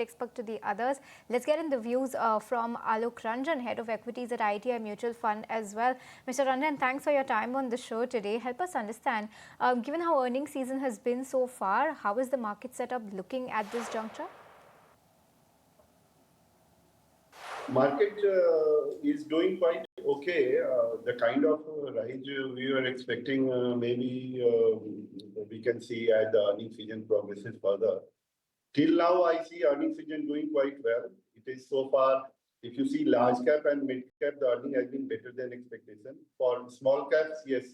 expect to the others. Let's get in the views from Alok Ranjan, Head of Equities at ITI Mutual Fund as well. Mr. Ranjan, thanks for your time on the show today. Help us understand, given how earnings season has been so far, how is the market setup looking at this juncture? Market is doing quite okay. The kind of rise we were expecting, maybe we can see as the earnings season progresses further. Till now, I see earnings season doing quite well. It is so far, if you see large cap and mid cap, the earning has been better than expectation. For small caps, yes,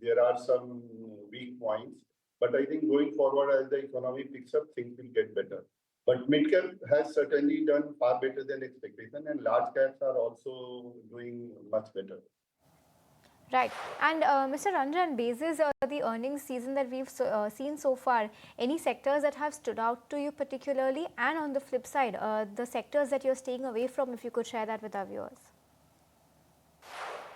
there are some weak points. But I think going forward, as the economy picks up, things will get better. But mid cap has certainly done far better than expectation, and large caps are also doing much better. Right. And Mr. Ranjan, basis the earnings season that we've seen so far, any sectors that have stood out to you particularly? And on the flip side, the sectors that you're staying away from, if you could share that with our viewers.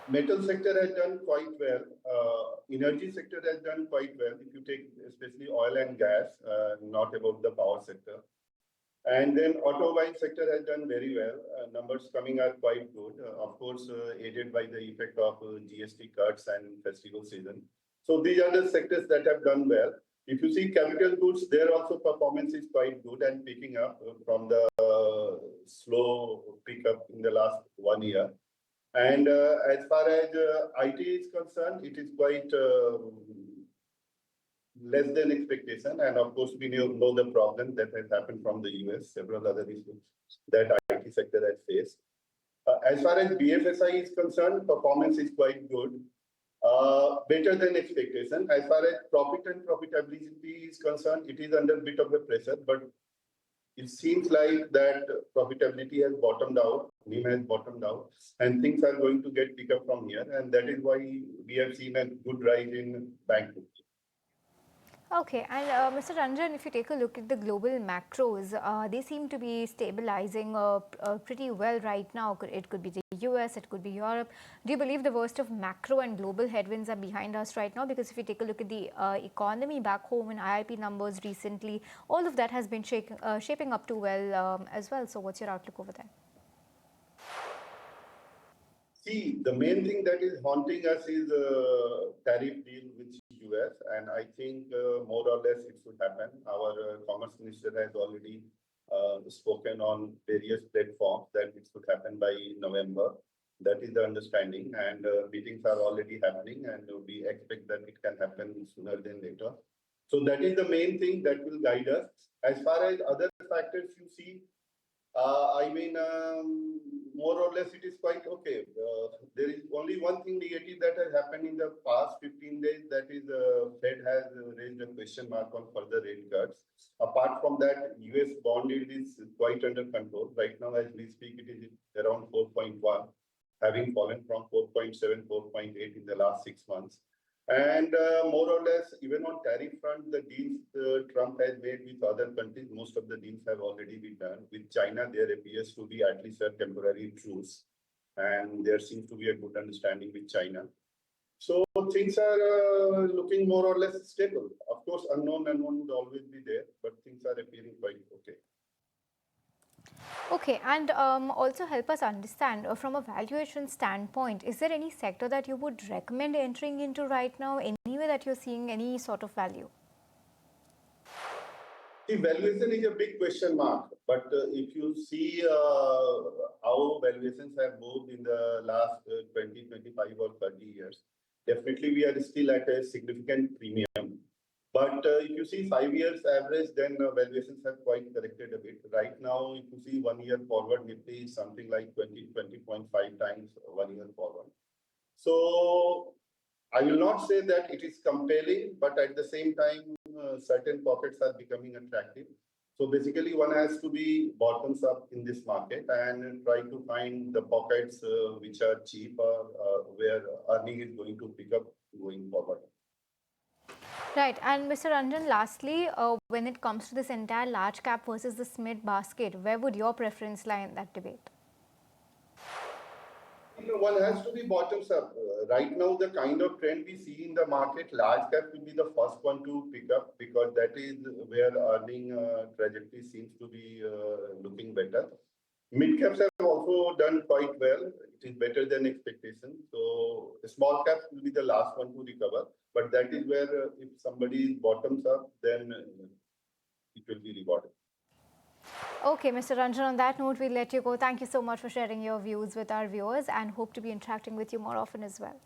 Metal sector has done quite well. Energy sector has done quite well. If you take especially oil and gas, not about the power sector. And then automobile sector has done very well. Numbers coming are quite good. Of course, aided by the effect of GST cuts and festival season. So these are the sectors that have done well. If you see capital goods, there also performance is quite good and picking up from the slow pickup in the last 1 year. And as far as IT is concerned, it is quite less than expectation. And of course, we know the problem that has happened from the US, several other issues that IT sector has faced. As far as BFSI is concerned, performance is quite good, better than expectation. As far as profit and profitability is concerned, it is under a bit of a pressure, but it seems like that profitability has bottomed out, NIM has bottomed out, and things are going to get picked up from here. And that is why we have seen a good rise in bank books. Okay, and Mr. Ranjan, if you take a look at the global macros, they seem to be stabilizing pretty well right now. It could be the US, it could be Europe. Do you believe the worst of macro and global headwinds are behind us right now? Because if you take a look at the economy back home and IIP numbers recently, all of that has been shaping up too well as well. So what's your outlook over there? See, the main thing that is haunting us is tariff deal with US, and I think more or less it should happen. Our Commerce Minister has already spoken on various platforms that it should happen by November. That is the understanding, and meetings are already happening, and we expect that it can happen sooner than later. So that is the main thing that will guide us. As far as other factors you see, more or less it is quite okay. There is only one thing negative that has happened in the past 15 days, that is Fed has raised a question mark on further rate cuts. Apart from that, US bond yield is quite under control. Right now, as we speak, it is around 4.1, having fallen from 4.7, 4.8 in the last 6 months. And more or less, even on tariff front, the deals Trump has made with other countries, most of the deals have already been done. With China, there appears to be at least a temporary truce, and there seems to be a good understanding with China. So things are looking more or less stable. Of course, unknown would always be there, but things are appearing quite okay. Okay, and also help us understand from a valuation standpoint, is there any sector that you would recommend entering into right now, anywhere that you're seeing any sort of value? The valuation is a big question mark, but if you see how valuations have moved in the last 20, 25 or 30 years, definitely we are still at a significant premium. But if you see 5 years average, then valuations have quite corrected a bit. Right now, if you see 1 year forward, Nifty is something like 20.5 times 1 year forward. So I will not say that it is compelling, but at the same time, certain pockets are becoming attractive. So basically, one has to be bottoms up in this market and try to find the pockets which are cheaper, where earning is going to pick up going forward. Right, and Mr. Ranjan, lastly, when it comes to this entire large cap versus the mid basket, where would your preference lie in that debate? One has to be bottoms up. Right now, the kind of trend we see in the market, large cap will be the first one to pick up because that is where earning trajectory seems to be looking better. Mid caps have also done quite well. It is better than expectation. So the small caps will be the last one to recover. But that is where if somebody bottoms up, then it will be rewarded. Okay, Mr. Ranjan, on that note, we'll let you go. Thank you so much for sharing your views with our viewers and hope to be interacting with you more often as well.